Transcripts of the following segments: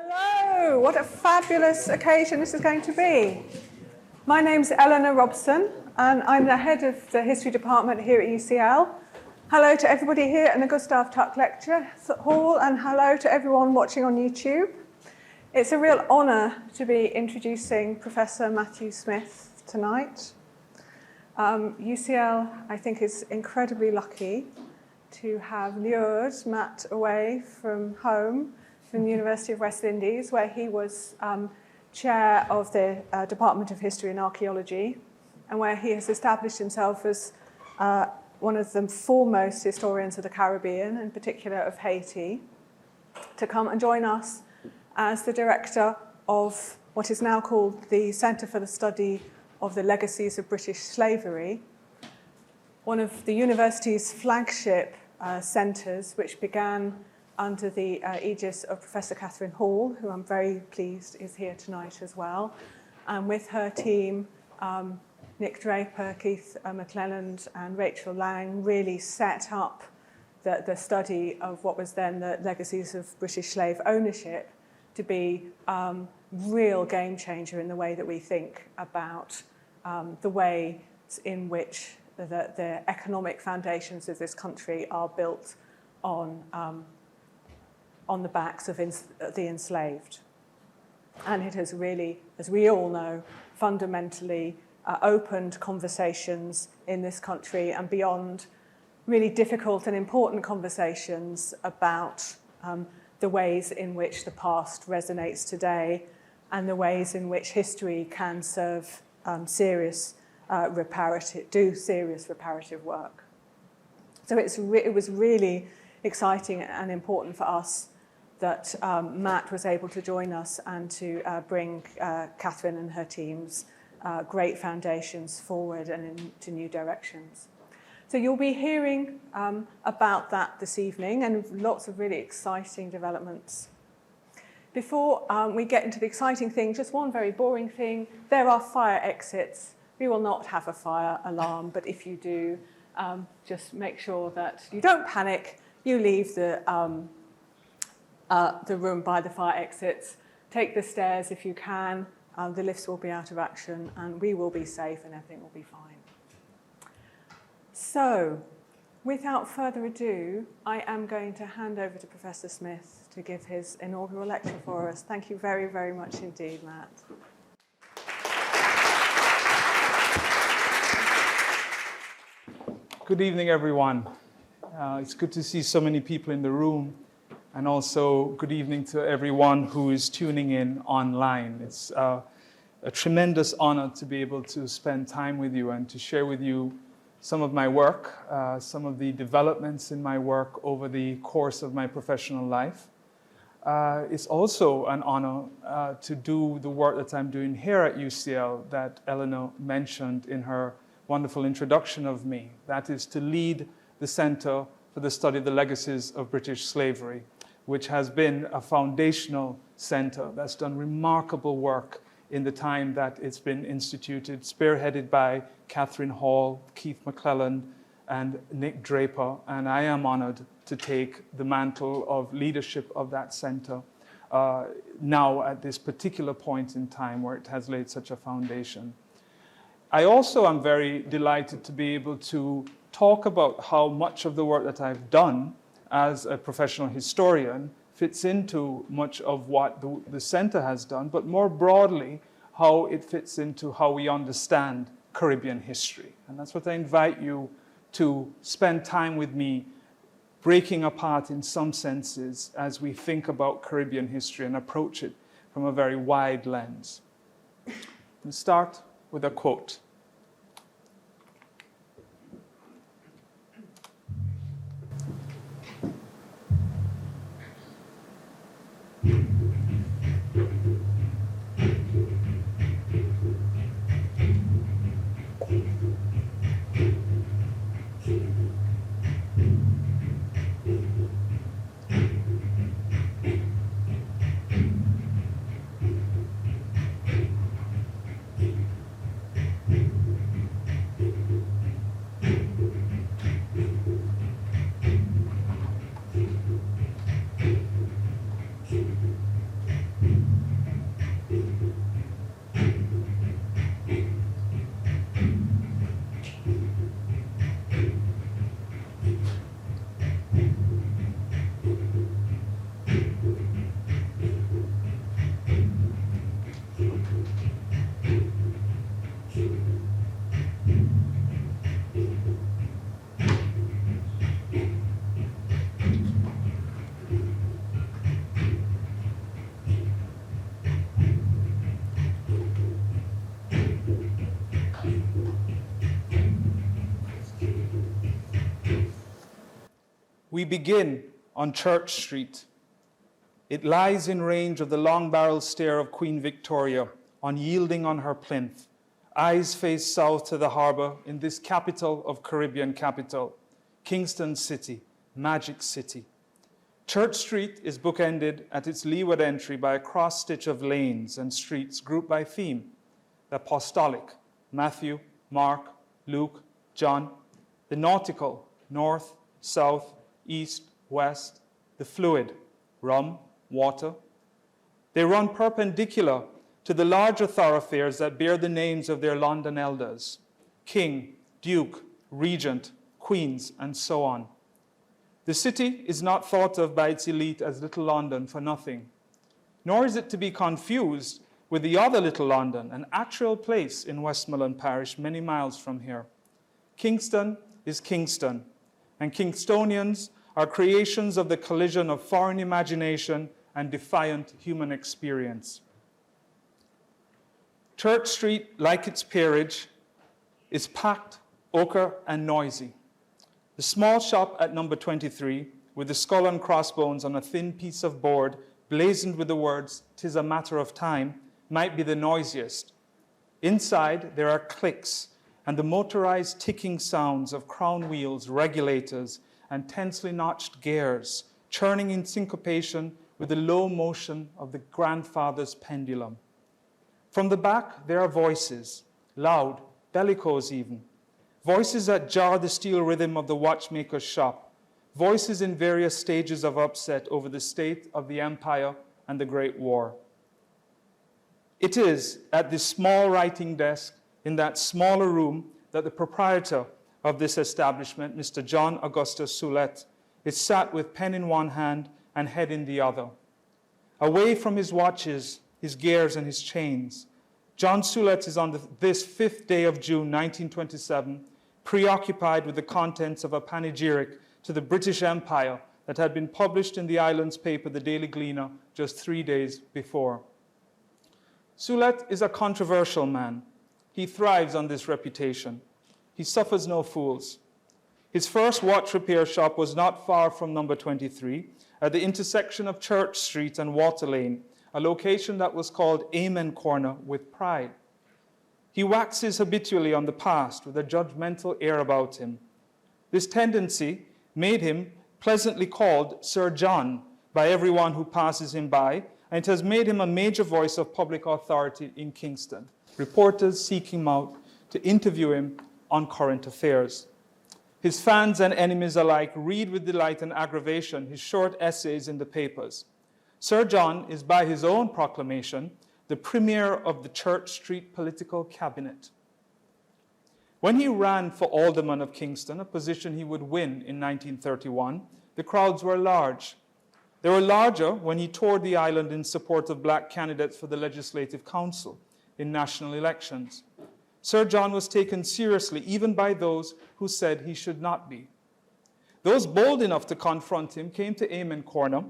Hello, what a fabulous occasion this is going to be. My name's Eleanor Robson and I'm the head of the history department here at UCL. Hello to everybody here in the Gustav Tuck Lecture Hall and hello to everyone watching on YouTube. It's a real honour to be introducing Professor Matthew Smith tonight. UCL, I think, is incredibly lucky to have lured Matt away from home, from the University of West Indies, where he was chair of the Department of History and Archaeology, and where he has established himself as one of the foremost historians of the Caribbean, in particular of Haiti, to come and join us as the director of what is now called the Centre for the Study of the Legacies of British Slavery, one of the university's flagship centres, which began under the aegis of Professor Catherine Hall, who I'm very pleased is here tonight as well, and with her team, Nick Draper, Keith McClelland and Rachel Lang really set up the study of what was then the legacies of British slave ownership to be real game changer in the way that we think about the way in which the economic foundations of this country are built on the backs of the enslaved. And it has really, as we all know, fundamentally opened conversations in this country and beyond, really difficult and important conversations about the ways in which the past resonates today and the ways in which history can serve serious reparative work. So it was really exciting and important for us that Matt was able to join us and to bring Catherine and her team's great foundations forward and into new directions. So you'll be hearing about that this evening and lots of really exciting developments. Before we get into the exciting thing, just one very boring thing. There are fire exits. We will not have a fire alarm, but if you do, just make sure that you don't panic. You leave the room by the fire exits. Take the stairs if you can. The lifts will be out of action and we will be safe and everything will be fine. So, without further ado, I am going to hand over to Professor Smith to give his inaugural lecture for us. Thank you very, very much indeed, Matt. Good evening, everyone. It's good to see so many people in the room. And also, good evening to everyone who is tuning in online. It's a tremendous honor to be able to spend time with you and to share with you some of my work, some of the developments in my work over the course of my professional life. It's also an honor to do the work that I'm doing here at UCL that Eleanor mentioned in her wonderful introduction of me. That is to lead the Center for the Study of the Legacies of British Slavery, which has been a foundational center that's done remarkable work in the time that it's been instituted, spearheaded by Catherine Hall, Keith McClelland, and Nick Draper. And I am honored to take the mantle of leadership of that center now at this particular point in time where it has laid such a foundation. I also am very delighted to be able to talk about how much of the work that I've done as a professional historian fits into much of what the center has done, but more broadly, how it fits into how we understand Caribbean history. And that's what I invite you to spend time with me, breaking apart in some senses as we think about Caribbean history and approach it from a very wide lens. We'll start with a quote. We begin on Church Street. It lies in range of the long-barreled stair of Queen Victoria, unyielding on her plinth. Eyes face south to the harbour in this capital of Caribbean capital, Kingston City, Magic City. Church Street is bookended at its leeward entry by a cross-stitch of lanes and streets grouped by theme: the apostolic, Matthew, Mark, Luke, John; the nautical, north, south, east, west; the fluid, rum, water. They run perpendicular to the larger thoroughfares that bear the names of their London elders: King, Duke, Regent, Queens, and so on. The city is not thought of by its elite as Little London for nothing, nor is it to be confused with the other Little London, an actual place in Westmoreland Parish many miles from here. Kingston is Kingston, and Kingstonians are creations of the collision of foreign imagination and defiant human experience. Church Street, like its peerage, is packed, ochre, and noisy. The small shop at number 23, with the skull and crossbones on a thin piece of board blazoned with the words, "'Tis a matter of time," might be the noisiest. Inside, there are clicks and the motorized ticking sounds of crown wheels, regulators, and tensely notched gears, churning in syncopation with the low motion of the grandfather's pendulum. From the back, there are voices, loud, bellicose even. Voices that jar the steel rhythm of the watchmaker's shop. Voices in various stages of upset over the state of the empire and the Great War. It is at this small writing desk in that smaller room that the proprietor of this establishment, Mr. John Augustus Soulet, is sat with pen in one hand and head in the other. Away from his watches, his gears, and his chains, John Soulet is on this 5th day of June, 1927, preoccupied with the contents of a panegyric to the British Empire that had been published in the island's paper, the Daily Gleaner, just 3 days before. Soulet is a controversial man. He thrives on this reputation. He suffers no fools. His first watch repair shop was not far from number 23, at the intersection of Church Street and Water Lane, a location that was called Amen Corner with pride. He waxes habitually on the past with a judgmental air about him. This tendency made him pleasantly called Sir John by everyone who passes him by, and it has made him a major voice of public authority in Kingston. Reporters seek him out to interview him on current affairs. His fans and enemies alike read with delight and aggravation his short essays in the papers. Sir John is, by his own proclamation, the premier of the Church Street political cabinet. When he ran for alderman of Kingston, a position he would win in 1931, the crowds were large. They were larger when he toured the island in support of black candidates for the Legislative Council in national elections. Sir John was taken seriously even by those who said he should not be. Those bold enough to confront him came to Amen Corner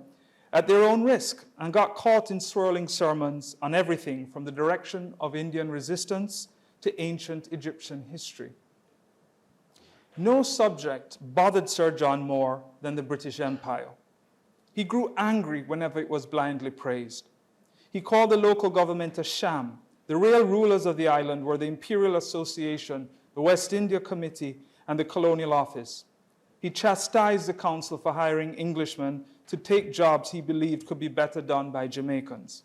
at their own risk and got caught in swirling sermons on everything from the direction of Indian resistance to ancient Egyptian history. No subject bothered Sir John more than the British Empire. He grew angry whenever it was blindly praised. He called the local government a sham. The real rulers of the island were the Imperial Association, the West India Committee, and the Colonial Office. He chastised the council for hiring Englishmen to take jobs he believed could be better done by Jamaicans.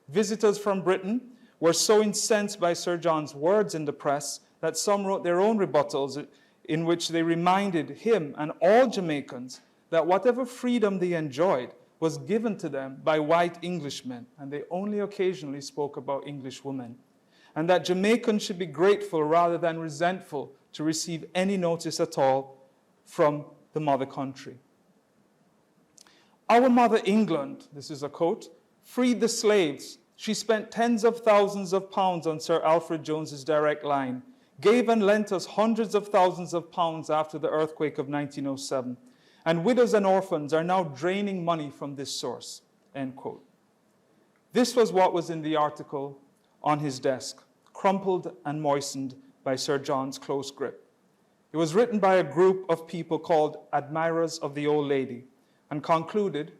Visitors from Britain were so incensed by Sir John's words in the press that some wrote their own rebuttals in which they reminded him and all Jamaicans that whatever freedom they enjoyed was given to them by white Englishmen, and they only occasionally spoke about English women, and that Jamaicans should be grateful rather than resentful to receive any notice at all from the mother country. Our mother England, this is a quote, freed the slaves. She spent tens of thousands of pounds on Sir Alfred Jones's direct line, gave and lent us hundreds of thousands of pounds after the earthquake of 1907, and widows and orphans are now draining money from this source, end quote. This was what was in the article on his desk, crumpled and moistened by Sir John's close grip. It was written by a group of people called admirers of the old lady and concluded,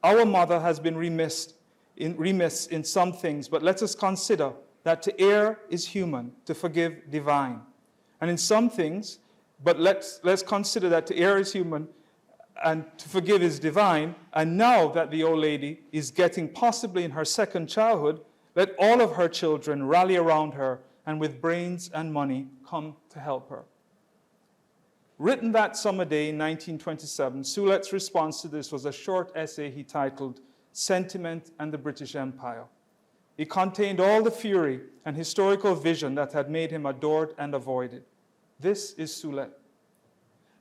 "Our mother has been remiss in some things, but let us consider that to err is human, to forgive divine. And in some things, but let's consider that to err is human and to forgive is divine. And now that the old lady is getting possibly in her second childhood, let all of her children rally around her and with brains and money come to help her." Written that summer day in 1927, Soulet's response to this was a short essay he titled "Sentiment and the British Empire." It contained all the fury and historical vision that had made him adored and avoided. This is Soulet.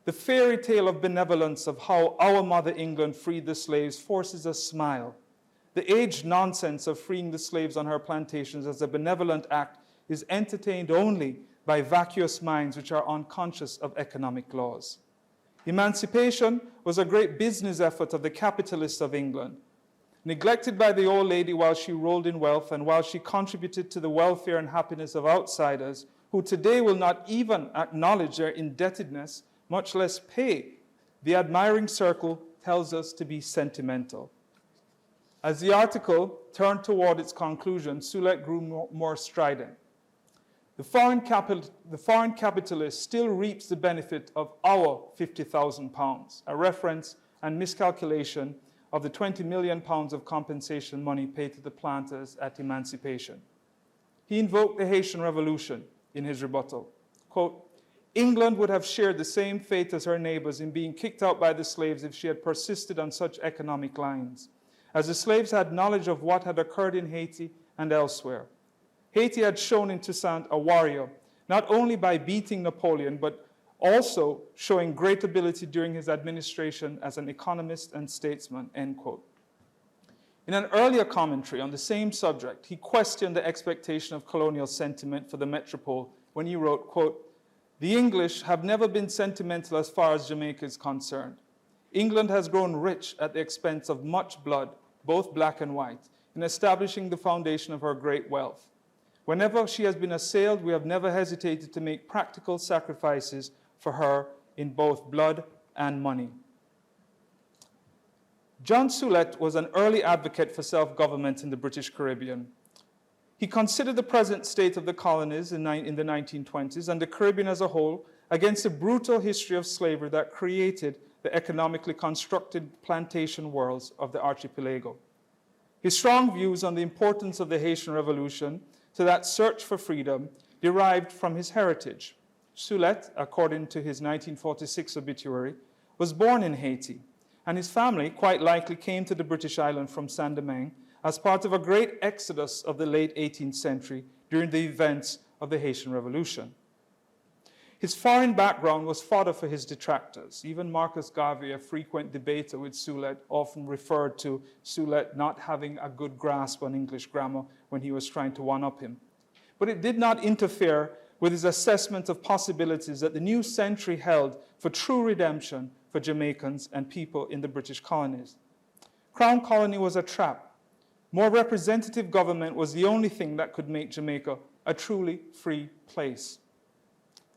The fairy tale of benevolence of how our mother England freed the slaves forces a smile. The aged nonsense of freeing the slaves on her plantations as a benevolent act is entertained only by vacuous minds which are unconscious of economic laws. Emancipation was a great business effort of the capitalists of England, neglected by the old lady while she rolled in wealth and while she contributed to the welfare and happiness of outsiders who today will not even acknowledge their indebtedness, much less pay. The admiring circle tells us to be sentimental. As the article turned toward its conclusion, Soulet grew more strident. The foreign capitalist still reaps the benefit of our £50,000, a reference and miscalculation of the £20 million of compensation money paid to the planters at emancipation. He invoked the Haitian Revolution in his rebuttal. Quote, "England would have shared the same fate as her neighbors in being kicked out by the slaves if she had persisted on such economic lines, as the slaves had knowledge of what had occurred in Haiti and elsewhere. Haiti had shown in Toussaint a warrior, not only by beating Napoleon, but also showing great ability during his administration as an economist and statesman," end quote. In an earlier commentary on the same subject, he questioned the expectation of colonial sentiment for the metropole when he wrote, quote, "The English have never been sentimental as far as Jamaica is concerned. England has grown rich at the expense of much blood, both black and white, in establishing the foundation of her great wealth. Whenever she has been assailed, we have never hesitated to make practical sacrifices for her in both blood and money." John Soulet was an early advocate for self-government in the British Caribbean. He considered the present state of the colonies in the 1920s and the Caribbean as a whole against the brutal history of slavery that created the economically constructed plantation worlds of the archipelago. His strong views on the importance of the Haitian Revolution to that search for freedom derived from his heritage. Soulet, according to his 1946 obituary, was born in Haiti, and his family quite likely came to the British island from Saint-Domingue as part of a great exodus of the late 18th century during the events of the Haitian Revolution. His foreign background was fodder for his detractors. Even Marcus Garvey, a frequent debater with Soulet, often referred to Soulet not having a good grasp on English grammar when he was trying to one-up him. But it did not interfere with his assessment of possibilities that the new century held for true redemption for Jamaicans and people in the British colonies. Crown colony was a trap. More representative government was the only thing that could make Jamaica a truly free place.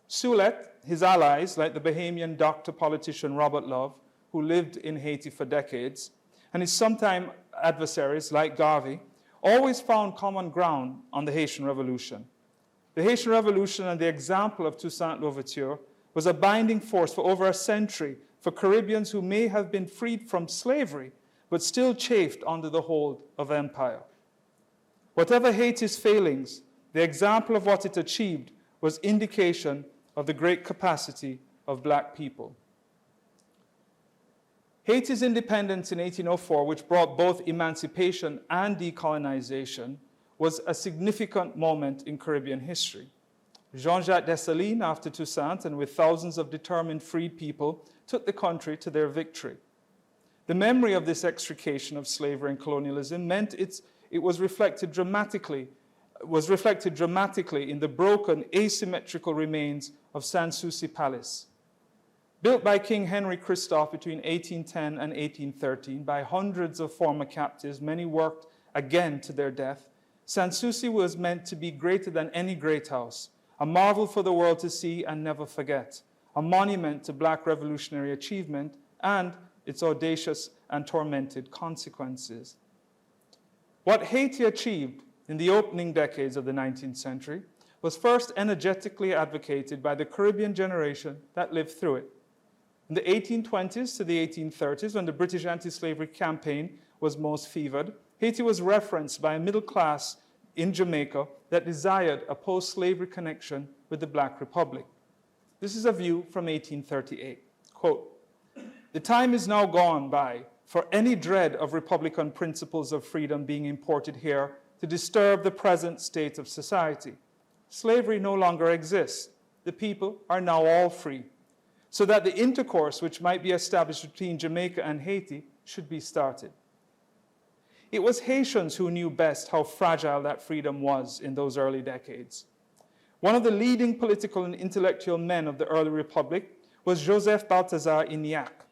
Soulet, his allies, like the Bahamian doctor politician Robert Love, who lived in Haiti for decades, and his sometime adversaries, like Garvey, always found common ground on the Haitian Revolution. The Haitian Revolution and the example of Toussaint Louverture was a binding force for over a century for Caribbeans who may have been freed from slavery, but still chafed under the hold of empire. Whatever Haiti's failings, the example of what it achieved was indication of the great capacity of black people. Haiti's independence in 1804, which brought both emancipation and decolonization, was a significant moment in Caribbean history. Jean-Jacques Dessalines, after Toussaint, and with thousands of determined freed people, took the country to their victory. The memory of this extrication of slavery and colonialism meant it was reflected dramatically in the broken, asymmetrical remains of Sans-Souci Palace. Built by King Henry Christophe between 1810 and 1813 by hundreds of former captives, many worked again to their death, Sans-Souci was meant to be greater than any great house, a marvel for the world to see and never forget, a monument to Black revolutionary achievement and its audacious and tormented consequences. What Haiti achieved in the opening decades of the 19th century was first energetically advocated by the Caribbean generation that lived through it. In the 1820s to the 1830s, when the British anti-slavery campaign was most fevered, Haiti was referenced by a middle class in Jamaica that desired a post-slavery connection with the Black Republic. This is a view from 1838. Quote, "The time is now gone by for any dread of Republican principles of freedom being imported here to disturb the present state of society. Slavery no longer exists. The people are now all free, so that the intercourse which might be established between Jamaica and Haiti should be started." It was Haitians who knew best how fragile that freedom was in those early decades. One of the leading political and intellectual men of the early republic was Joseph Balthazar Inaugural.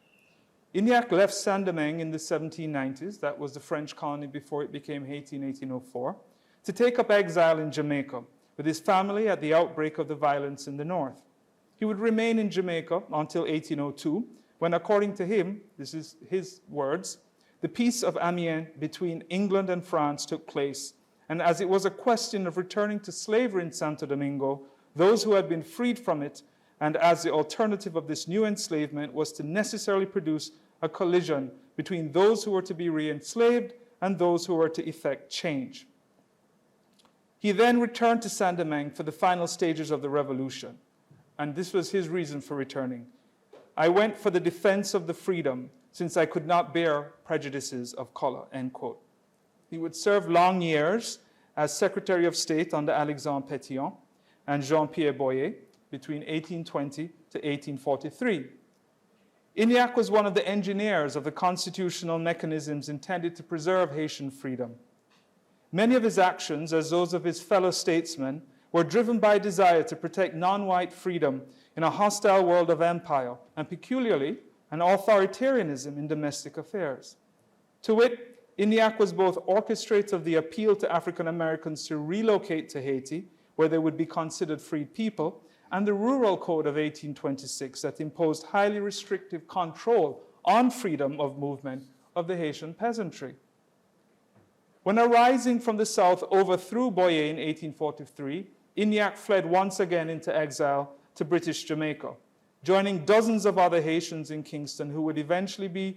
Inaugural left Saint-Domingue in the 1790s, that was the French colony before it became Haiti in 1804, to take up exile in Jamaica with his family at the outbreak of the violence in the north. He would remain in Jamaica until 1802, when, according to him, this is his words, the Peace of Amiens between England and France took place, and as it was a question of returning to slavery in Santo Domingo, those who had been freed from it, and as the alternative of this new enslavement was to necessarily produce a collision between those who were to be re-enslaved and those who were to effect change. He then returned to Saint-Domingue for the final stages of the revolution, and this was his reason for returning. "I went for the defense of the freedom, since I could not bear prejudices of color," end quote. He would serve long years as Secretary of State under Alexandre Pétion and Jean-Pierre Boyer between 1820 to 1843. Inaugural was one of the engineers of the constitutional mechanisms intended to preserve Haitian freedom. Many of his actions, as those of his fellow statesmen, were driven by a desire to protect non-white freedom in a hostile world of empire, and peculiarly an authoritarianism in domestic affairs. To wit, Inaugural was both orchestrator of the appeal to African Americans to relocate to Haiti, where they would be considered freed people, and the Rural Code of 1826 that imposed highly restrictive control on freedom of movement of the Haitian peasantry. When a rising from the south overthrew Boyer in 1843, Inaugural fled once again into exile to British Jamaica, joining dozens of other Haitians in Kingston who would eventually be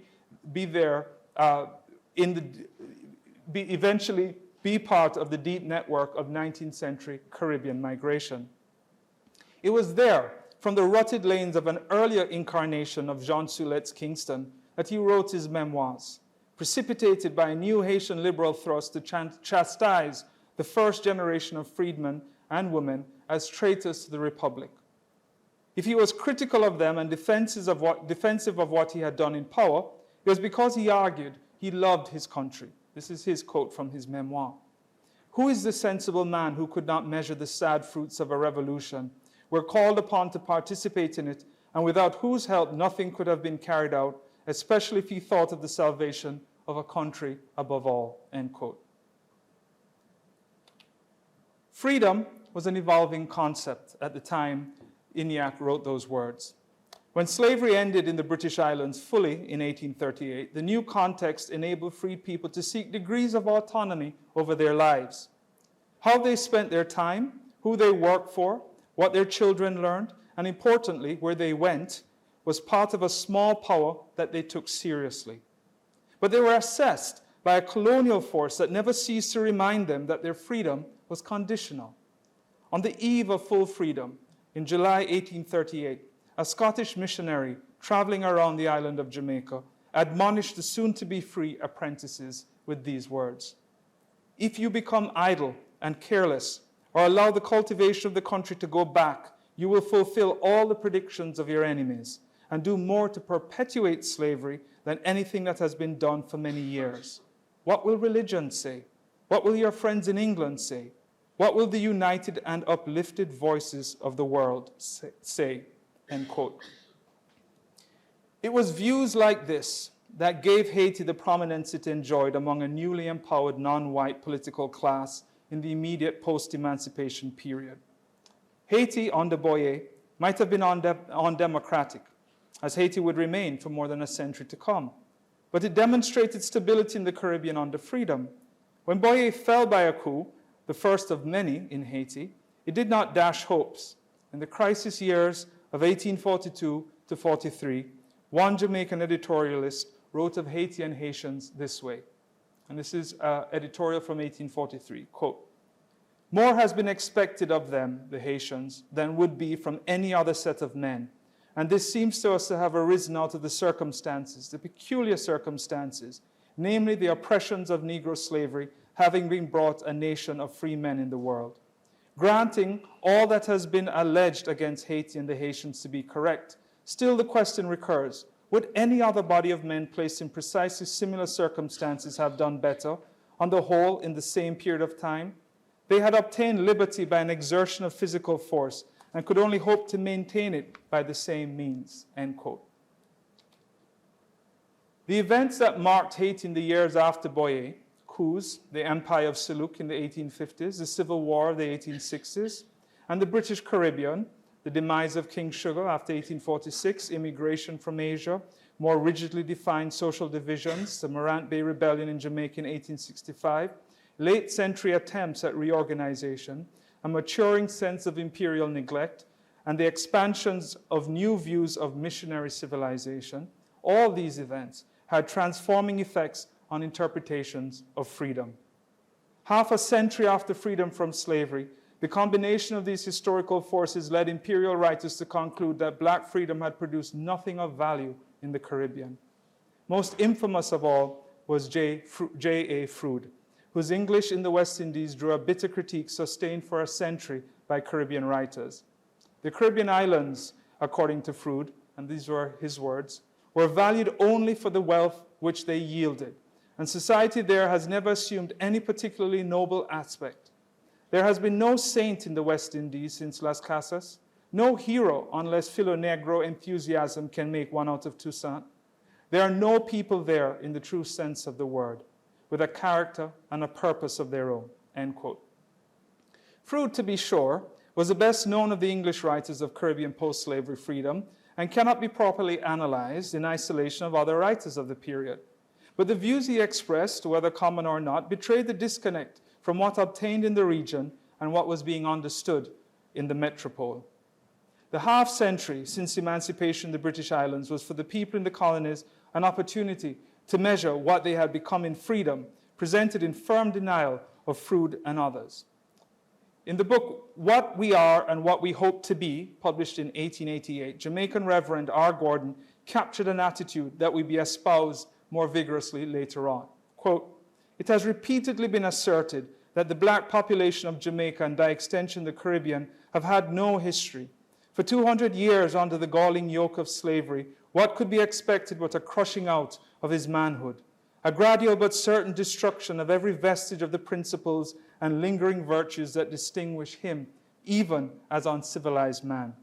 part of the deep network of 19th century Caribbean migration. It was there, from the rutted lanes of an earlier incarnation of Jean Soulet's Kingston, that he wrote his memoirs, precipitated by a new Haitian liberal thrust to chastise the first generation of freedmen and women as traitors to the Republic. If he was critical of them and defensive of what he had done in power, it was because he argued he loved his country. This is his quote from his memoir. "Who is the sensible man who could not measure the sad fruits of a revolution? We're called upon to participate in it, and without whose help nothing could have been carried out, especially if he thought of the salvation of a country above all," end quote. Freedom was an evolving concept at the time Inaugural wrote those words. When slavery ended in the British Islands fully in 1838, the new context enabled freed people to seek degrees of autonomy over their lives. How they spent their time, who they worked for, what their children learned, and importantly, where they went, was part of a small power that they took seriously. But they were assessed by a colonial force that never ceased to remind them that their freedom was conditional. On the eve of full freedom, in July 1838, a Scottish missionary traveling around the island of Jamaica admonished the soon-to-be-free apprentices with these words: "If you become idle and careless, or allow the cultivation of the country to go back, you will fulfill all the predictions of your enemies and do more to perpetuate slavery than anything that has been done for many years. What will religion say? What will your friends in England say? What will the united and uplifted voices of the world say?" End quote. It was views like this that gave Haiti the prominence it enjoyed among a newly empowered non-white political class in the immediate post-emancipation period. Haiti, under Boyer, might have been undemocratic, as Haiti would remain for more than a century to come. But it demonstrated stability in the Caribbean under freedom. When Boyer fell by a coup, the first of many in Haiti, it did not dash hopes. In the crisis years of 1842 to 43, one Jamaican editorialist wrote of Haiti and Haitians this way. And this is an editorial from 1843, quote, "More has been expected of them, the Haitians, than would be from any other set of men. And this seems to us to have arisen out of the circumstances, the peculiar circumstances, namely the oppressions of Negro slavery, having been brought a nation of free men in the world. Granting all that has been alleged against Haiti and the Haitians to be correct, still the question recurs, would any other body of men placed in precisely similar circumstances have done better, on the whole, in the same period of time? They had obtained liberty by an exertion of physical force and could only hope to maintain it by the same means," end quote. The events that marked Haiti in the years after Boyer, coups, the Empire of Soulet in the 1850s, the Civil War of the 1860s, and the British Caribbean, the demise of King Sugar after 1846, immigration from Asia, more rigidly defined social divisions, the Morant Bay Rebellion in Jamaica in 1865, late century attempts at reorganization, a maturing sense of imperial neglect, and the expansions of new views of missionary civilization, all these events had transforming effects on interpretations of freedom. Half a century after freedom from slavery, the combination of these historical forces led imperial writers to conclude that black freedom had produced nothing of value in the Caribbean. Most infamous of all was J.A. Froude, whose English in the West Indies drew a bitter critique sustained for a century by Caribbean writers. The Caribbean islands, according to Froude, and these were his words, were valued only for the wealth which they yielded, and society there has never assumed any particularly noble aspect. There has been no saint in the West Indies since Las Casas, no hero unless Philo-Negro enthusiasm can make one out of Toussaint. There are no people there in the true sense of the word, with a character and a purpose of their own," end quote. Froude, to be sure, was the best known of the English writers of Caribbean post-slavery freedom and cannot be properly analyzed in isolation of other writers of the period. But the views he expressed, whether common or not, betrayed the disconnect from what obtained in the region and what was being understood in the metropole. The half-century since emancipation in the British Islands was for the people in the colonies an opportunity to measure what they had become in freedom, presented in firm denial of Froude and others. In the book, What We Are and What We Hope to Be, published in 1888, Jamaican Reverend R. Gordon captured an attitude that will be espoused more vigorously later on. Quote, "It has repeatedly been asserted that the black population of Jamaica and by extension the Caribbean have had no history. For 200 years under the galling yoke of slavery, what could be expected but a crushing out of his manhood, a gradual but certain destruction of every vestige of the principles and lingering virtues that distinguish him, even as uncivilized man.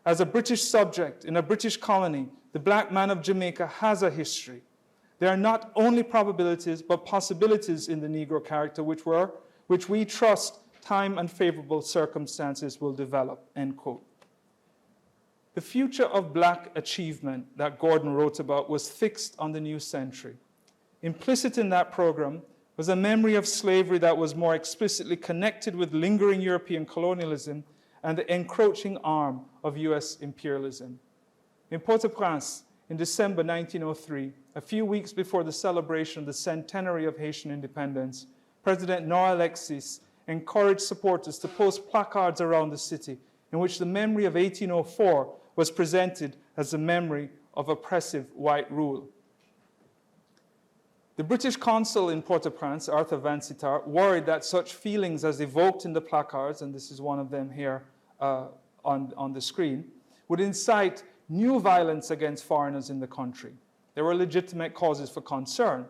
As a British subject in a British colony, the black man of Jamaica has a history. There are not only probabilities, but possibilities in the Negro character which we trust time and favorable circumstances will develop," end quote. The future of black achievement that Gordon wrote about was fixed on the new century. Implicit in that program was a memory of slavery that was more explicitly connected with lingering European colonialism and the encroaching arm of US imperialism. In Port-au-Prince, in December 1903, a few weeks before the celebration of the centenary of Haitian independence, President Alexis encouraged supporters to post placards around the city in which the memory of 1804 was presented as a memory of oppressive white rule. The British consul in Port-au-Prince, Arthur Vansittart, worried that such feelings as evoked in the placards, and this is one of them here on the screen, would incite new violence against foreigners in the country. There were legitimate causes for concern.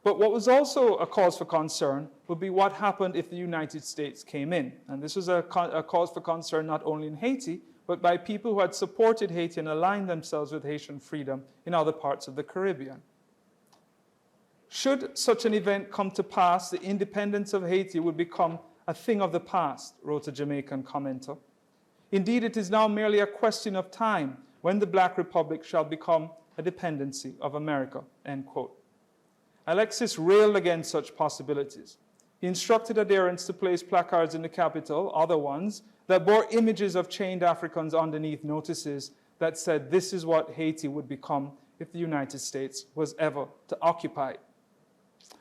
But what was also a cause for concern would be what happened if the United States came in. And this was a cause for concern not only in Haiti, but by people who had supported Haiti and aligned themselves with Haitian freedom in other parts of the Caribbean. Should such an event come to pass, the independence of Haiti would become a thing of the past, wrote a Jamaican commenter. Indeed, it is now merely a question of time when the Black Republic shall become a dependency of America, end quote. Alexis railed against such possibilities. He instructed adherents to place placards in the Capitol, other ones, that bore images of chained Africans underneath notices that said this is what Haiti would become if the United States was ever to occupy it.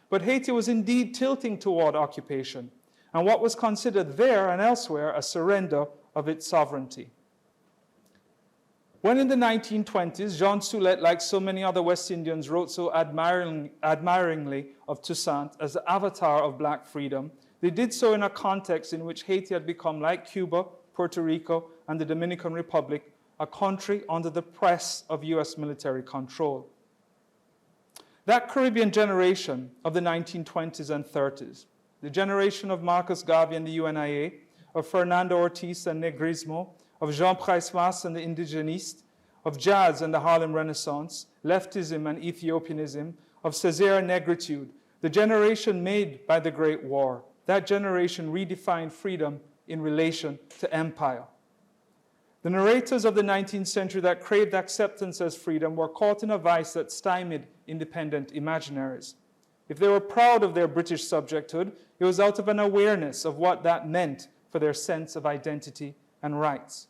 But Haiti was indeed tilting toward occupation, and what was considered there and elsewhere a surrender of its sovereignty. When in the 1920s, Jean Soulet, like so many other West Indians, wrote so admiringly of Toussaint as the avatar of Black freedom, they did so in a context in which Haiti had become, like Cuba, Puerto Rico, and the Dominican Republic, a country under the press of US military control. That Caribbean generation of the 1920s and 30s, the generation of Marcus Garvey and the UNIA, of Fernando Ortiz and Negrismo, of Jean Price-Mas and the Indigenistes, of jazz and the Harlem Renaissance, leftism and Ethiopianism, of Césaire negritude, the generation made by the Great War, that generation redefined freedom in relation to empire. The narrators of the 19th century that craved acceptance as freedom were caught in a vice that stymied independent imaginaries. If they were proud of their British subjecthood, it was out of an awareness of what that meant for their sense of identity and rights.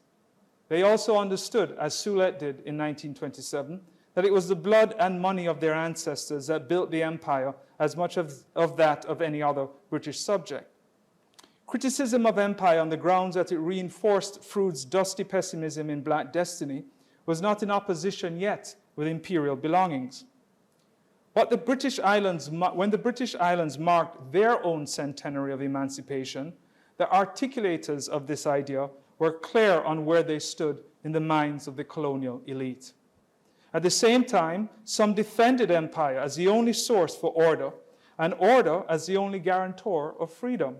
They also understood, as Soulet did in 1927, that it was the blood and money of their ancestors that built the empire as much of that of any other British subject. Criticism of empire on the grounds that it reinforced Froude's dusty pessimism in Black destiny was not in opposition yet with imperial belongings. But when the British Islands marked their own centenary of emancipation, the articulators of this idea were clear on where they stood in the minds of the colonial elite. At the same time, some defended empire as the only source for order, and order as the only guarantor of freedom.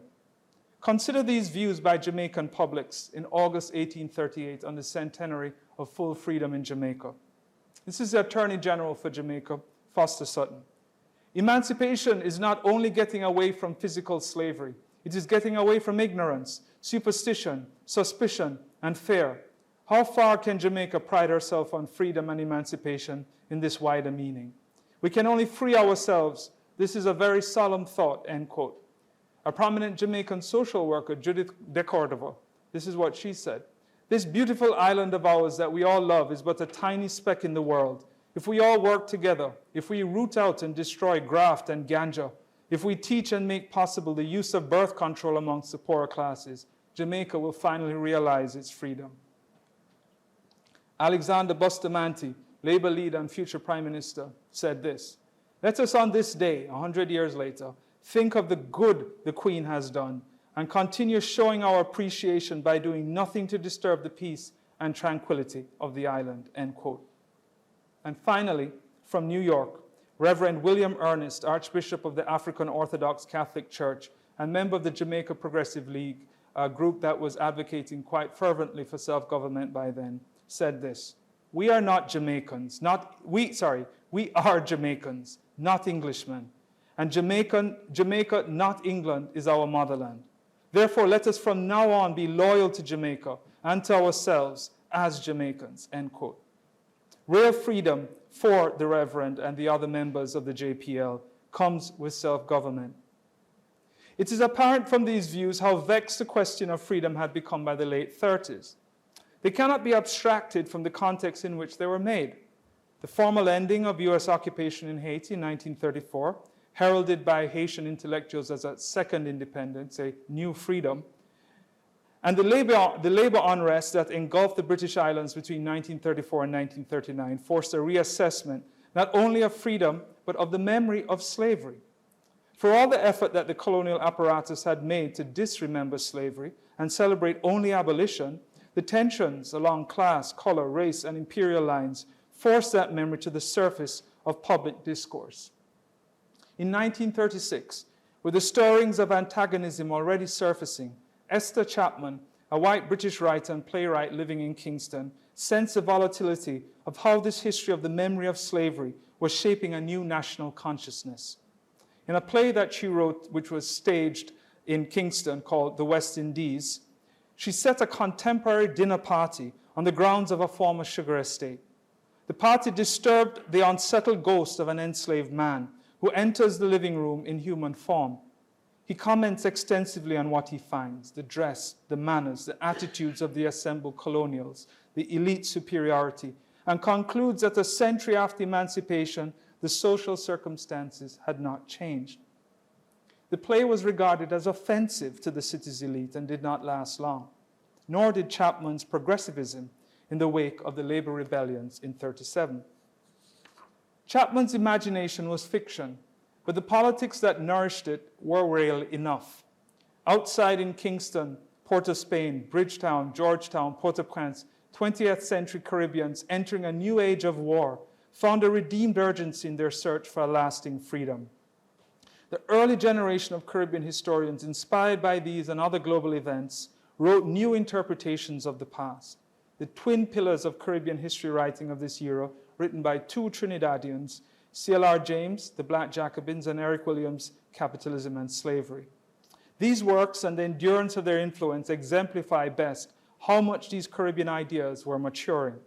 Consider these views by Jamaican publics in August 1838 on the centenary of full freedom in Jamaica. This is the Attorney General for Jamaica, Foster Sutton. Emancipation is not only getting away from physical slavery, it is getting away from ignorance, superstition, suspicion, and fear. How far can Jamaica pride herself on freedom and emancipation in this wider meaning? We can only free ourselves. This is a very solemn thought, end quote. A prominent Jamaican social worker, Judith de Cordova, this is what she said. This beautiful island of ours that we all love is but a tiny speck in the world. If we all work together, if we root out and destroy graft and ganja, if we teach and make possible the use of birth control amongst the poorer classes, Jamaica will finally realize its freedom. Alexander Bustamante, Labour leader and future Prime Minister, said this: "Let us on this day, 100 years later, think of the good the Queen has done and continue showing our appreciation by doing nothing to disturb the peace and tranquility of the island," end quote. And finally, from New York, Reverend William Ernest, Archbishop of the African Orthodox Catholic Church and member of the Jamaica Progressive League, a group that was advocating quite fervently for self-government by then, said this: we are Jamaicans, not Englishmen. And Jamaica, not England, is our motherland. Therefore, let us from now on be loyal to Jamaica and to ourselves as Jamaicans, end quote. Real freedom for the Reverend and the other members of the JPL comes with self-government. It is apparent from these views how vexed the question of freedom had become by the late 30s. They cannot be abstracted from the context in which they were made. The formal ending of US occupation in Haiti in 1934, heralded by Haitian intellectuals as a second independence, a new freedom, and the labor unrest that engulfed the British Islands between 1934 and 1939 forced a reassessment not only of freedom, but of the memory of slavery. For all the effort that the colonial apparatus had made to disremember slavery and celebrate only abolition, the tensions along class, color, race, and imperial lines forced that memory to the surface of public discourse. In 1936, with the stirrings of antagonism already surfacing, Esther Chapman, a white British writer and playwright living in Kingston, sensed the volatility of how this history of the memory of slavery was shaping a new national consciousness. In a play that she wrote, which was staged in Kingston called The West Indies, She set a contemporary dinner party on the grounds of a former sugar estate. The party disturbed the unsettled ghost of an enslaved man who enters the living room in human form. He comments extensively on what he finds: the dress, the manners, the attitudes of the assembled colonials, the elite superiority, and concludes that a century after emancipation, the social circumstances had not changed. The play was regarded as offensive to the city's elite and did not last long, nor did Chapman's progressivism in the wake of the labor rebellions in 1937. Chapman's imagination was fiction, but the politics that nourished it were real enough. Outside in Kingston, Port of Spain, Bridgetown, Georgetown, Port-au-Prince, 20th century Caribbeans entering a new age of war found a redeemed urgency in their search for a lasting freedom. The early generation of Caribbean historians, inspired by these and other global events, wrote new interpretations of the past. The twin pillars of Caribbean history writing of this era, written by two Trinidadians, C.L.R. James, The Black Jacobins, and Eric Williams, Capitalism and Slavery. These works and the endurance of their influence exemplify best how much these Caribbean ideas were maturing.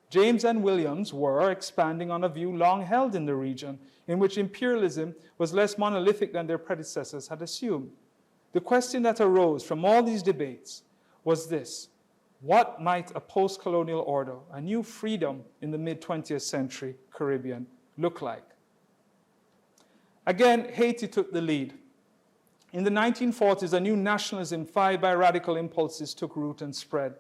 James and Williams were expanding on a view long held in the region, in which imperialism was less monolithic than their predecessors had assumed. The question that arose from all these debates was this: what might a post-colonial order, a new freedom in the mid-20th century Caribbean, look like? Again, Haiti took the lead. In the 1940s, a new nationalism fired by radical impulses took root and spread.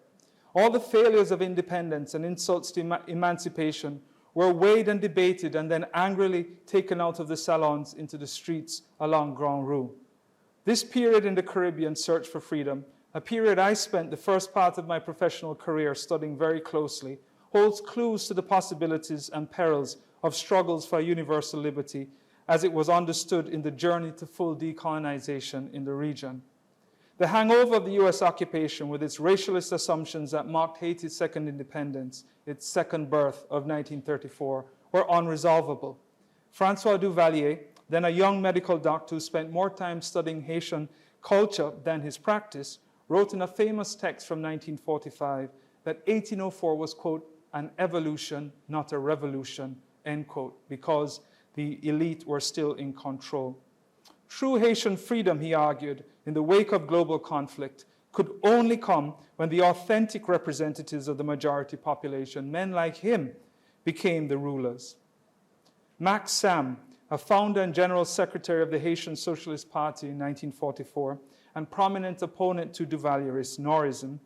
All the failures of independence and insults to emancipation were weighed and debated and then angrily taken out of the salons into the streets along Grand Rue. This period in the Caribbean search for freedom, a period I spent the first part of my professional career studying very closely, holds clues to the possibilities and perils of struggles for universal liberty as it was understood in the journey to full decolonization in the region. The hangover of the US occupation with its racialist assumptions that marked Haiti's second independence, its second birth of 1934, were unresolvable. Francois Duvalier, then a young medical doctor who spent more time studying Haitian culture than his practice, wrote in a famous text from 1945 that 1804 was, quote, an evolution, not a revolution, end quote, because the elite were still in control. True Haitian freedom, he argued, in the wake of global conflict, could only come when the authentic representatives of the majority population, men like him, became the rulers. Max Sam, a founder and general secretary of the Haitian Socialist Party in 1944, and prominent opponent to Duvalierist Norism,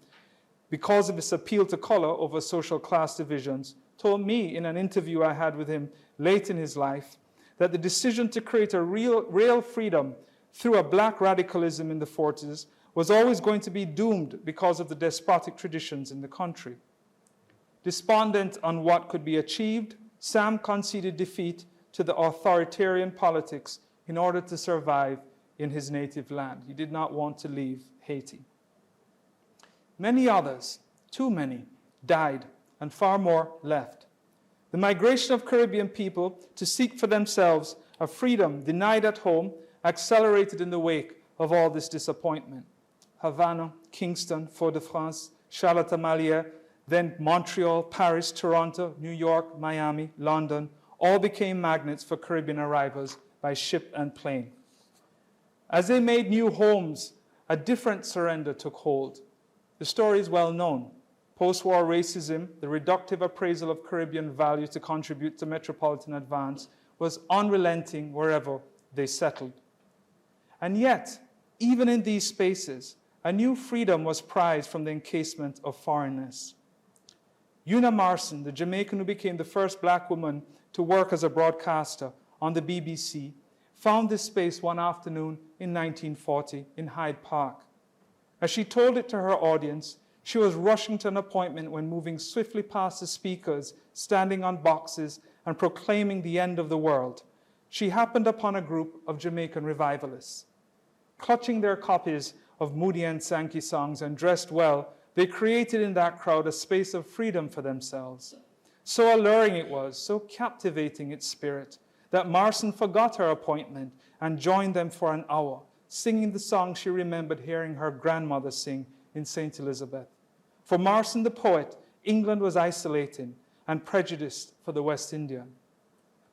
because of his appeal to color over social class divisions, told me in an interview I had with him late in his life that the decision to create a real freedom through a black radicalism in the 40s was always going to be doomed because of the despotic traditions in the country. Despondent on what could be achieved, Sam conceded defeat to the authoritarian politics in order to survive in his native land. He did not want to leave Haiti. Many others, too many, died, and far more left. The migration of Caribbean people to seek for themselves a freedom denied at home accelerated in the wake of all this disappointment. Havana, Kingston, Fort-de-France, Charlotte-Amalie, then Montreal, Paris, Toronto, New York, Miami, London, all became magnets for Caribbean arrivals by ship and plane. As they made new homes, a different surrender took hold. The story is well known. Post-war racism, the reductive appraisal of Caribbean value to contribute to metropolitan advance, was unrelenting wherever they settled. And yet, even in these spaces, a new freedom was prized from the encasement of foreignness. Una Marson, the Jamaican who became the first black woman to work as a broadcaster on the BBC, found this space one afternoon in 1940 in Hyde Park. As she told it to her audience, she was rushing to an appointment when moving swiftly past the speakers, standing on boxes, and proclaiming the end of the world. She happened upon a group of Jamaican revivalists. Clutching their copies of Moody and Sankey songs and dressed well, they created in that crowd a space of freedom for themselves. So alluring it was, so captivating its spirit, that Marson forgot her appointment and joined them for an hour, singing the song she remembered hearing her grandmother sing in St. Elizabeth. For Marston the poet, England was isolating and prejudiced for the West Indian.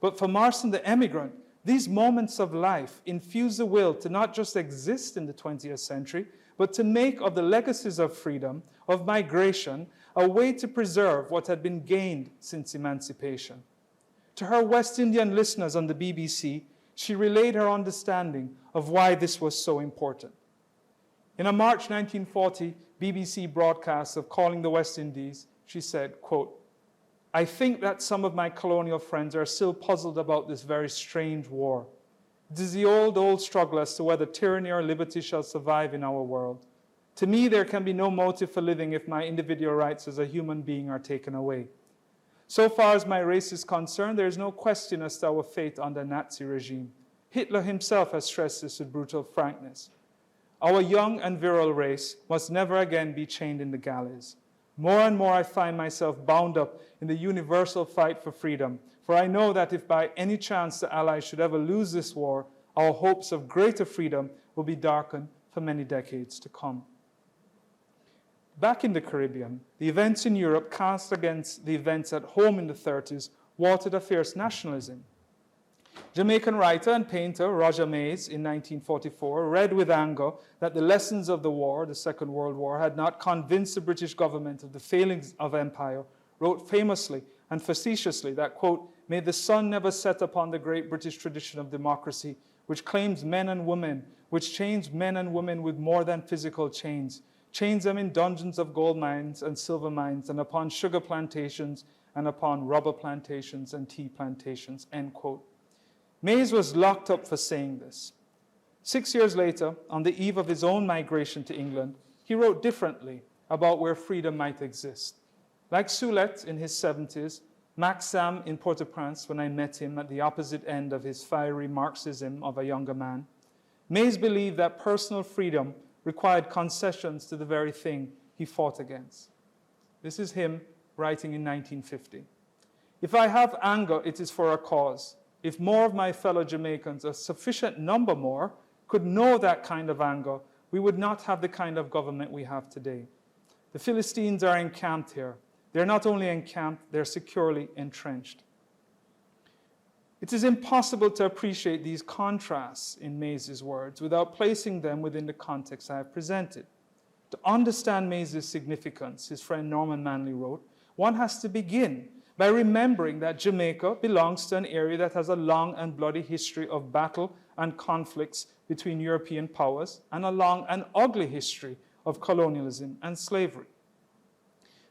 But for Marston the emigrant, these moments of life infuse the will to not just exist in the 20th century, but to make of the legacies of freedom, of migration, a way to preserve what had been gained since emancipation. To her West Indian listeners on the BBC, she relayed her understanding of why this was so important. In a March 1940 BBC broadcast of Calling the West Indies, she said, quote, "I think that some of my colonial friends are still puzzled about this very strange war. It is the old struggle as to whether tyranny or liberty shall survive in our world. To me, there can be no motive for living if my individual rights as a human being are taken away. So far as my race is concerned, there is no question as to our fate under Nazi regime. Hitler himself has stressed this with brutal frankness. Our young and virile race must never again be chained in the galleys. More and more I find myself bound up in the universal fight for freedom, for I know that if by any chance the Allies should ever lose this war, our hopes of greater freedom will be darkened for many decades to come." Back in the Caribbean, the events in Europe cast against the events at home in the 30s watered a fierce nationalism. Jamaican writer and painter Roger Mays in 1944 read with anger that the lessons of the war, the Second World War, had not convinced the British government of the failings of empire, wrote famously and facetiously that, quote, "May the sun never set upon the great British tradition of democracy, which claims men and women, which chains men and women with more than physical chains, chains them in dungeons of gold mines and silver mines, and upon sugar plantations, and upon rubber plantations and tea plantations," end quote. Mays was locked up for saying this. 6 years later, on the eve of his own migration to England, he wrote differently about where freedom might exist. Like Soulet in his 70s, Max Sam in Port-au-Prince, when I met him at the opposite end of his fiery Marxism of a younger man, Mays believed that personal freedom required concessions to the very thing he fought against. This is him writing in 1950. "If I have anger, it is for a cause. If more of my fellow Jamaicans, a sufficient number more, could know that kind of anger, we would not have the kind of government we have today. The Philistines are encamped here. They're not only encamped, they're securely entrenched." It is impossible to appreciate these contrasts in Mays' words without placing them within the context I have presented. To understand Mays' significance, his friend Norman Manley wrote, one has to begin by remembering that Jamaica belongs to an area that has a long and bloody history of battle and conflicts between European powers and a long and ugly history of colonialism and slavery.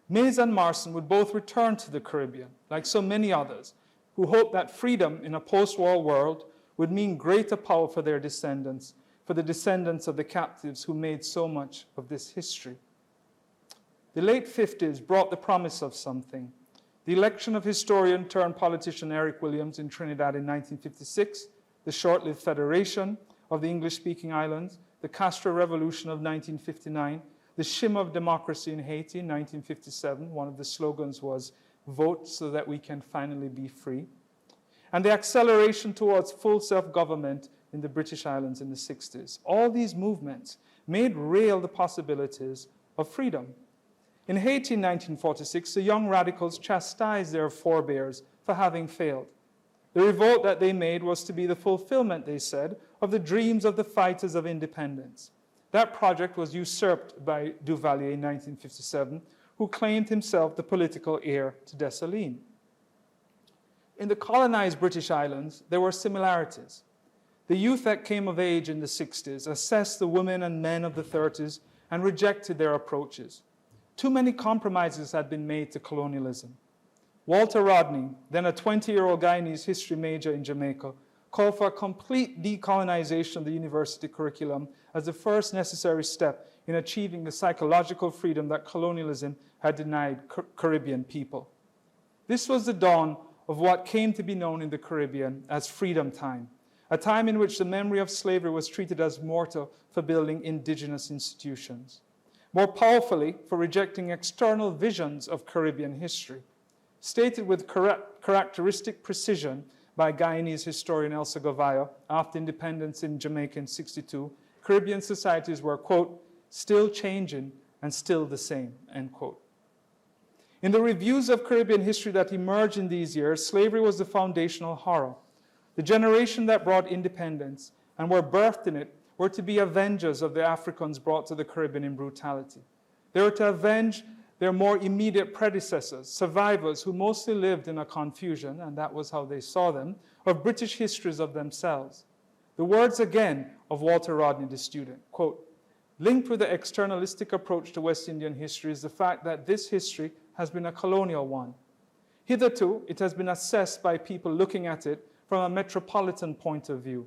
Mays and Marston would both return to the Caribbean, like so many others, who hoped that freedom in a post-war world would mean greater power for their descendants, for the descendants of the captives who made so much of this history. The late 50s brought the promise of something. The election of historian turned politician Eric Williams in Trinidad in 1956, the short-lived federation of the English-speaking islands, the Castro Revolution of 1959, the shimmer of democracy in Haiti in 1957. One of the slogans was, "Vote so that we can finally be free." And the acceleration towards full self-government in the British Islands in the 60s. All these movements made real the possibilities of freedom. In Haiti in 1946, the young radicals chastised their forebears for having failed. The revolt that they made was to be the fulfillment, they said, of the dreams of the fighters of independence. That project was usurped by Duvalier in 1957, who claimed himself the political heir to Dessalines. In the colonized British Islands, there were similarities. The youth that came of age in the 60s assessed the women and men of the 30s and rejected their approaches. Too many compromises had been made to colonialism. Walter Rodney, then a 20-year-old Guyanese history major in Jamaica, called for a complete decolonization of the university curriculum as the first necessary step in achieving the psychological freedom that colonialism had denied Caribbean people. This was the dawn of what came to be known in the Caribbean as freedom time, a time in which the memory of slavery was treated as mortar for building indigenous institutions. More powerfully, for rejecting external visions of Caribbean history. Stated with characteristic precision by Guyanese historian Elsa Govaya after independence in Jamaica in 1962, Caribbean societies were, quote, "still changing and still the same, end quote. In the reviews of Caribbean history that emerged in these years, slavery was the foundational horror. The generation that brought independence and were birthed in it were to be avengers of the Africans brought to the Caribbean in brutality. They were to avenge their more immediate predecessors, survivors who mostly lived in a confusion, and that was how they saw them, of British histories of themselves. The words again of Walter Rodney, the student, quote, linked with the externalistic approach to West Indian history is the fact that this history has been a colonial one. Hitherto, it has been assessed by people looking at it from a metropolitan point of view.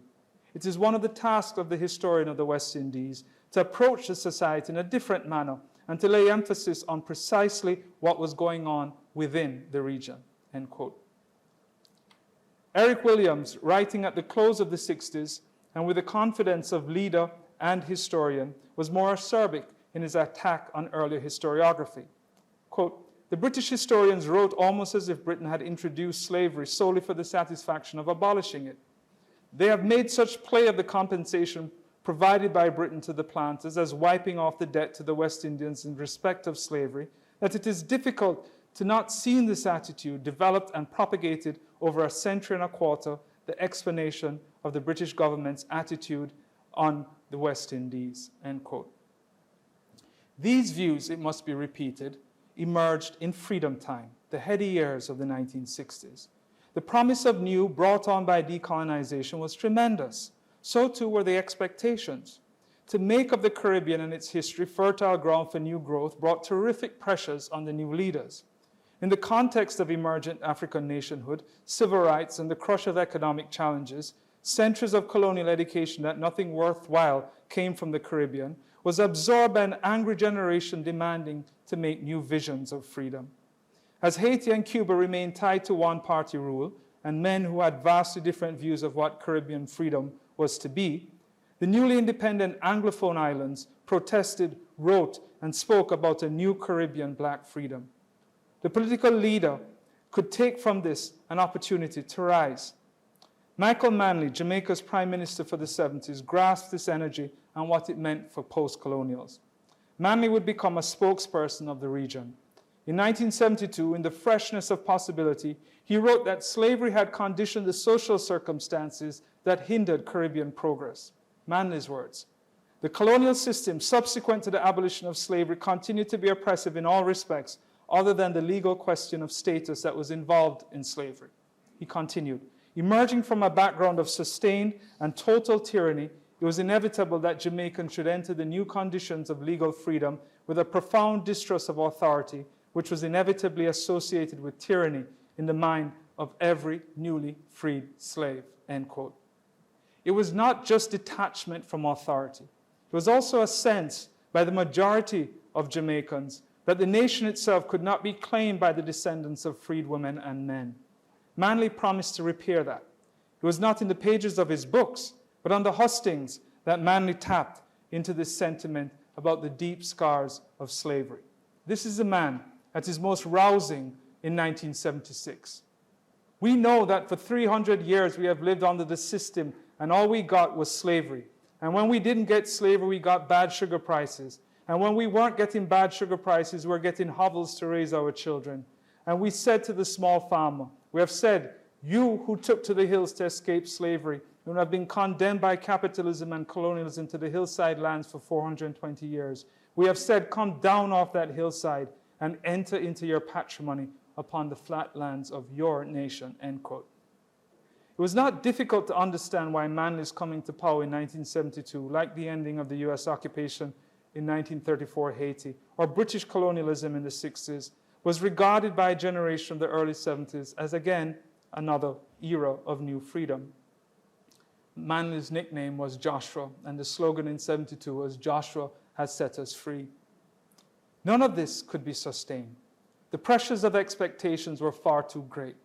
It is one of the tasks of the historian of the West Indies to approach the society in a different manner and to lay emphasis on precisely what was going on within the region, end quote. Eric Williams, writing at the close of the 60s and with the confidence of leader and historian, was more acerbic in his attack on earlier historiography. Quote, the British historians wrote almost as if Britain had introduced slavery solely for the satisfaction of abolishing it. They have made such play of the compensation provided by Britain to the planters as wiping off the debt to the West Indians in respect of slavery, that it is difficult to not see in this attitude, developed and propagated over a century and a quarter, the explanation of the British government's attitude on the West Indies, end quote. These views, it must be repeated, emerged in freedom time, the heady years of the 1960s. The promise of new brought on by decolonization was tremendous. So too were the expectations. To make of the Caribbean and its history fertile ground for new growth brought terrific pressures on the new leaders. In the context of emergent African nationhood, civil rights, and the crush of economic challenges, centuries of colonial education that nothing worthwhile came from the Caribbean was absorbed by an angry generation demanding to make new visions of freedom. As Haiti and Cuba remained tied to one-party rule, and men who had vastly different views of what Caribbean freedom was to be, the newly independent Anglophone islands protested, wrote, and spoke about a new Caribbean black freedom. The political leader could take from this an opportunity to rise. Michael Manley, Jamaica's prime minister for the 70s, grasped this energy and what it meant for post-colonials. Manley would become a spokesperson of the region. In 1972, in the freshness of possibility, he wrote that slavery had conditioned the social circumstances that hindered Caribbean progress. Manley's words, the colonial system subsequent to the abolition of slavery continued to be oppressive in all respects other than the legal question of status that was involved in slavery. He continued, emerging from a background of sustained and total tyranny, it was inevitable that Jamaicans should enter the new conditions of legal freedom with a profound distrust of authority, which was inevitably associated with tyranny in the mind of every newly freed slave, end quote. It was not just detachment from authority. It was also a sense by the majority of Jamaicans that the nation itself could not be claimed by the descendants of freed women and men. Manley promised to repair that. It was not in the pages of his books, but on the hustings that Manley tapped into this sentiment about the deep scars of slavery. This is a man at his most rousing in 1976. We know that for 300 years we have lived under the system and all we got was slavery. And when we didn't get slavery, we got bad sugar prices. And when we weren't getting bad sugar prices, we were getting hovels to raise our children. And we said to the small farmer, we have said, you who took to the hills to escape slavery and have been condemned by capitalism and colonialism to the hillside lands for 420 years, we have said, come down off that hillside and enter into your patrimony upon the flat lands of your nation, end quote. It was not difficult to understand why Manley's coming to power in 1972, like the ending of the US occupation in 1934 Haiti, or British colonialism in the 60s, was regarded by a generation of the early 70s as, again, another era of new freedom. Manley's nickname was Joshua, and the slogan in 72 was, Joshua has set us free. None of this could be sustained. The pressures of expectations were far too great.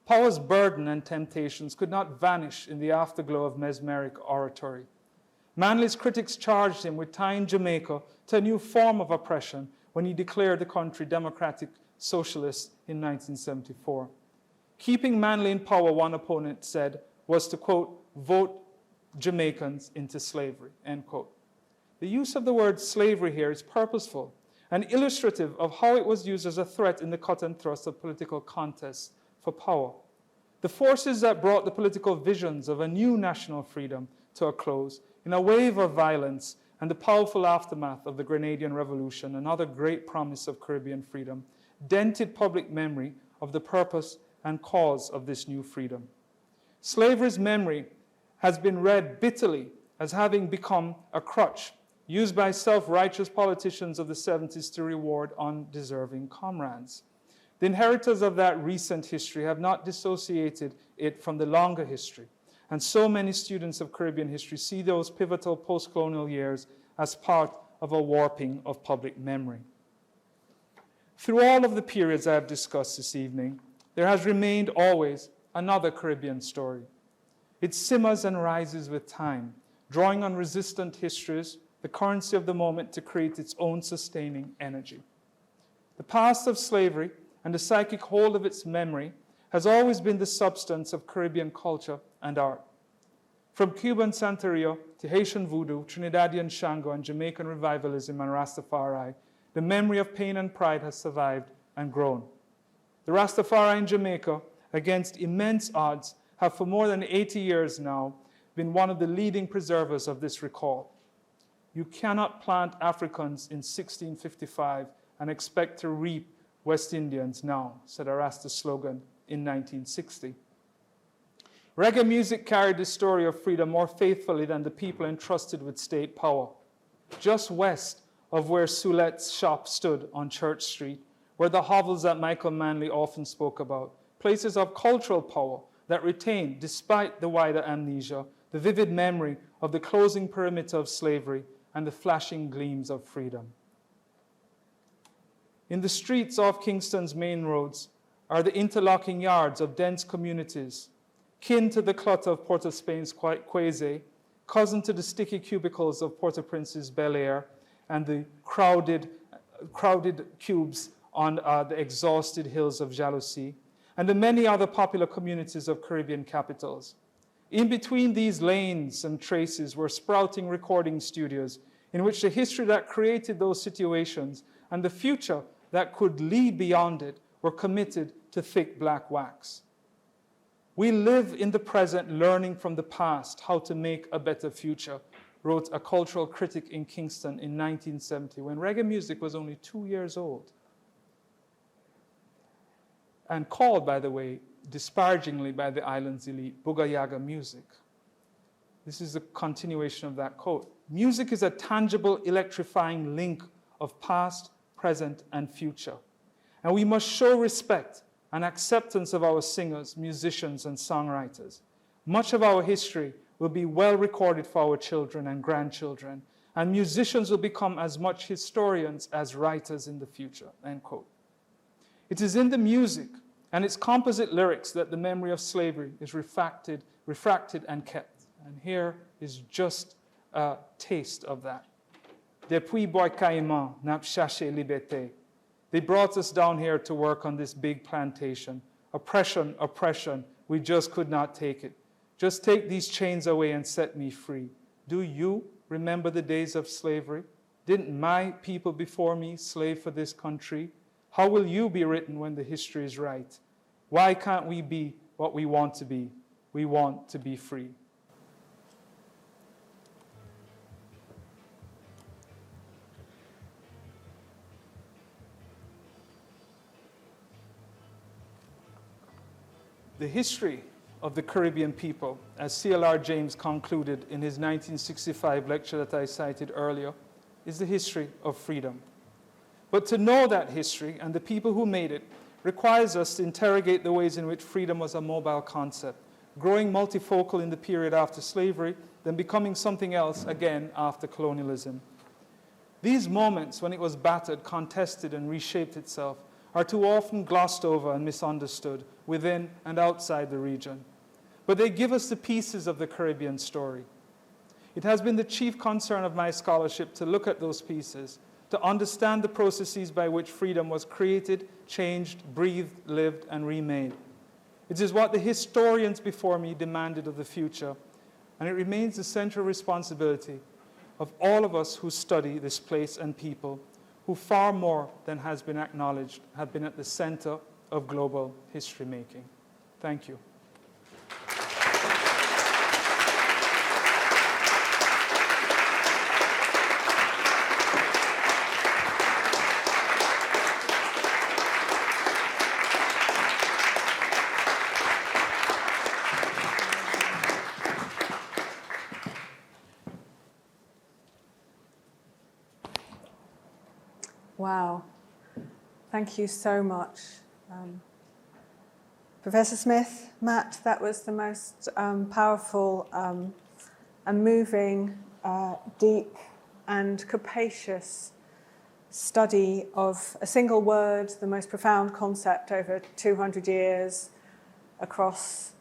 Power's burden and temptations could not vanish in the afterglow of mesmeric oratory. Manley's critics charged him with tying Jamaica to a new form of oppression when he declared the country democratic socialist in 1974. Keeping Manley in power, one opponent said, was to, quote, vote Jamaicans into slavery, end quote. The use of the word slavery here is purposeful and illustrative of how it was used as a threat in the cut and thrust of political contests for power. The forces that brought the political visions of a new national freedom to a close in a wave of violence and the powerful aftermath of the Grenadian Revolution, another great promise of Caribbean freedom, dented public memory of the purpose and cause of this new freedom. Slavery's memory has been read bitterly as having become a crutch used by self-righteous politicians of the 70s to reward undeserving comrades. The inheritors of that recent history have not dissociated it from the longer history, and so many students of Caribbean history see those pivotal post-colonial years as part of a warping of public memory. Through all of the periods I have discussed this evening, there has remained always another Caribbean story. It simmers and rises with time, drawing on resistant histories, the currency of the moment, to create its own sustaining energy. The past of slavery and the psychic hold of its memory has always been the substance of Caribbean culture and art. From Cuban Santeria to Haitian voodoo, Trinidadian Shango, and Jamaican revivalism and Rastafari, the memory of pain and pride has survived and grown. The Rastafari in Jamaica, against immense odds, have for more than 80 years now been one of the leading preservers of this recall. You cannot plant Africans in 1655 and expect to reap West Indians now, said a Rasta slogan in 1960. Reggae music carried the story of freedom more faithfully than the people entrusted with state power. Just west of where Soulet's shop stood on Church Street were the hovels that Michael Manley often spoke about, places of cultural power that retained, despite the wider amnesia, the vivid memory of the closing perimeter of slavery and the flashing gleams of freedom. In the streets off Kingston's main roads are the interlocking yards of dense communities, kin to the clutter of Port-au-Spain's Quaysay, cousin to the sticky cubicles of Port-au-Prince's Bel Air, and the crowded cubes on the exhausted hills of Jalousie, and the many other popular communities of Caribbean capitals. In between these lanes and traces were sprouting recording studios in which the history that created those situations and the future that could lead beyond it were committed to thick black wax. We live in the present, learning from the past how to make a better future, wrote a cultural critic in Kingston in 1970, when reggae music was only 2 years old. And called, by the way, disparagingly by the island's elite, Booga Yaga music. This is a continuation of that quote. Music is a tangible, electrifying link of past, present, and future. And we must show respect and acceptance of our singers, musicians, and songwriters. Much of our history will be well recorded for our children and grandchildren, and musicians will become as much historians as writers in the future, end quote. It is in the music and its composite lyrics that the memory of slavery is refracted and kept. And here is just a taste of that. Depuis Bois Caïman, n'a cherché liberté. They brought us down here to work on this big plantation. Oppression, oppression, we just could not take it. Just take these chains away and set me free. Do you remember the days of slavery? Didn't my people before me slave for this country? How will you be written when the history is right? Why can't we be what we want to be? We want to be free. The history of the Caribbean people, as C.L.R. James concluded in his 1965 lecture that I cited earlier, is the history of freedom. But to know that history and the people who made it requires us to interrogate the ways in which freedom was a mobile concept, growing multifocal in the period after slavery, then becoming something else again after colonialism. These moments when it was battered, contested, and reshaped itself are too often glossed over and misunderstood within and outside the region. But they give us the pieces of the Caribbean story. It has been the chief concern of my scholarship to look at those pieces, to understand the processes by which freedom was created, changed, breathed, lived, and remade. It is what the historians before me demanded of the future, and it remains the central responsibility of all of us who study this place and people, who far more than has been acknowledged have been at the center of global history making. Thank you. Wow. Thank you so much. Professor Smith, Matt, that was the most powerful and moving, deep and capacious study of a single word, the most profound concept over 200 years across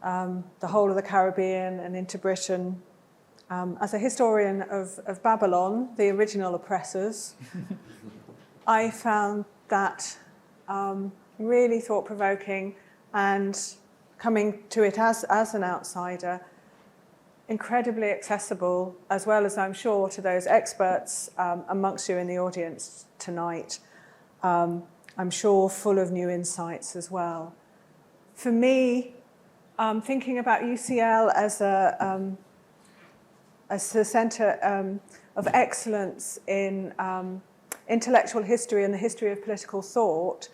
the whole of the Caribbean and into Britain. As a historian of Babylon, the original oppressors, I found that really thought-provoking, and coming to it as an outsider, incredibly accessible, as well as I'm sure to those experts amongst you in the audience tonight. I'm sure full of new insights as well. For me, thinking about UCL as the centre of excellence in intellectual history and the history of political thought,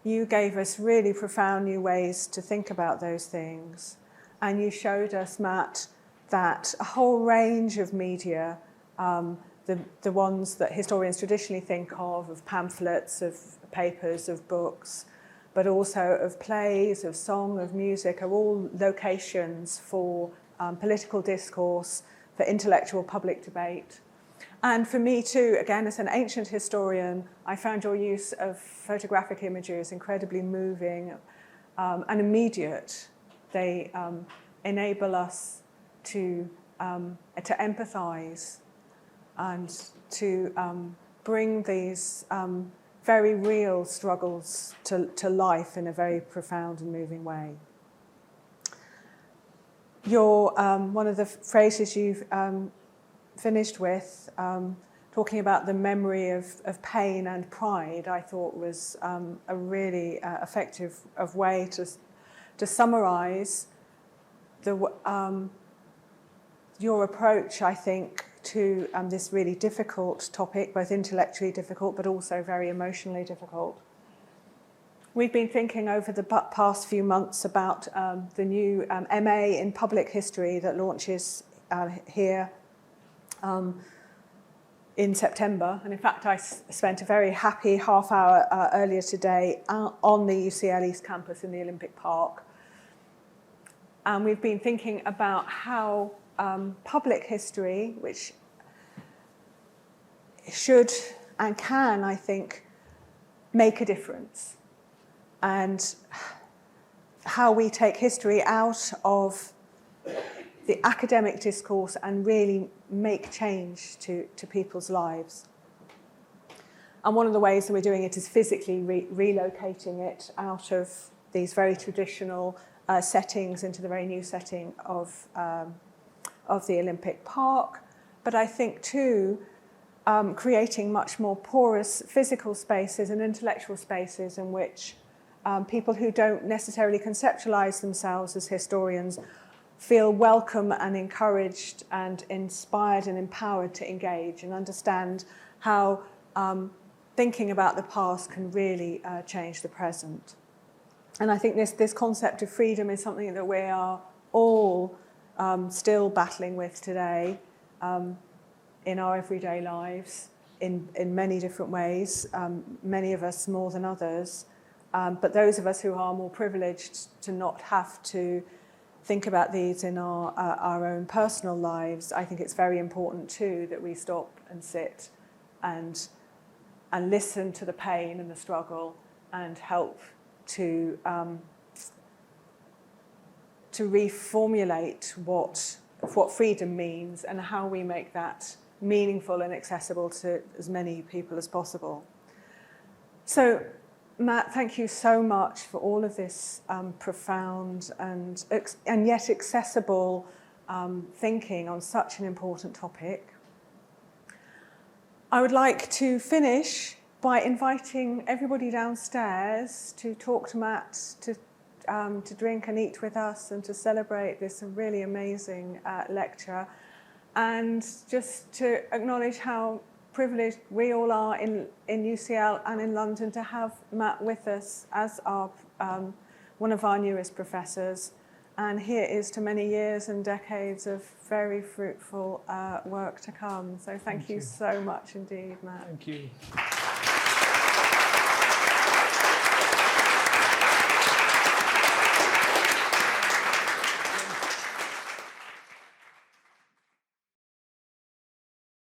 you gave us really profound new ways to think about those things. And you showed us, Matt, that a whole range of media, the ones that historians traditionally think of pamphlets, of papers, of books, but also of plays, of song, of music, are all locations for political discourse, for intellectual public debate. And for me too, again, as an ancient historian, I found your use of photographic images incredibly moving and immediate. They enable us to empathize and to bring these very real struggles to life in a very profound and moving way. Your one of the phrases you've finished with, talking about the memory of pain and pride, I thought was a really effective way to summarize your approach, I think, to this really difficult topic, both intellectually difficult but also very emotionally difficult. We've been thinking over the past few months about the new MA in Public History that launches here in September. And in fact, I spent a very happy half hour earlier today on the UCL East Campus in the Olympic Park. And we've been thinking about how public history, which should and can, I think, make a difference, and how we take history out of the academic discourse and really make change to people's lives. And one of the ways that we're doing it is physically relocating it out of these very traditional settings into the very new setting of the Olympic Park. But I think too, creating much more porous physical spaces and intellectual spaces in which people who don't necessarily conceptualize themselves as historians feel welcome and encouraged and inspired and empowered to engage and understand how thinking about the past can really change the present. And I think this concept of freedom is something that we are all still battling with today in our everyday lives in many different ways, many of us more than others. But those of us who are more privileged to not have to think about these in our own personal lives, I think it's very important too that we stop and sit and listen to the pain and the struggle and help to reformulate what freedom means and how we make that meaningful and accessible to as many people as possible. So, Matt, thank you so much for all of this profound and yet accessible thinking on such an important topic. I would like to finish by inviting everybody downstairs to talk to Matt, to drink and eat with us and to celebrate this really amazing lecture, and just to acknowledge how privileged we all are in UCL and in London to have Matt with us as our one of our newest professors. And here is to many years and decades of very fruitful work to come. So thank you so much indeed, Matt. Thank you.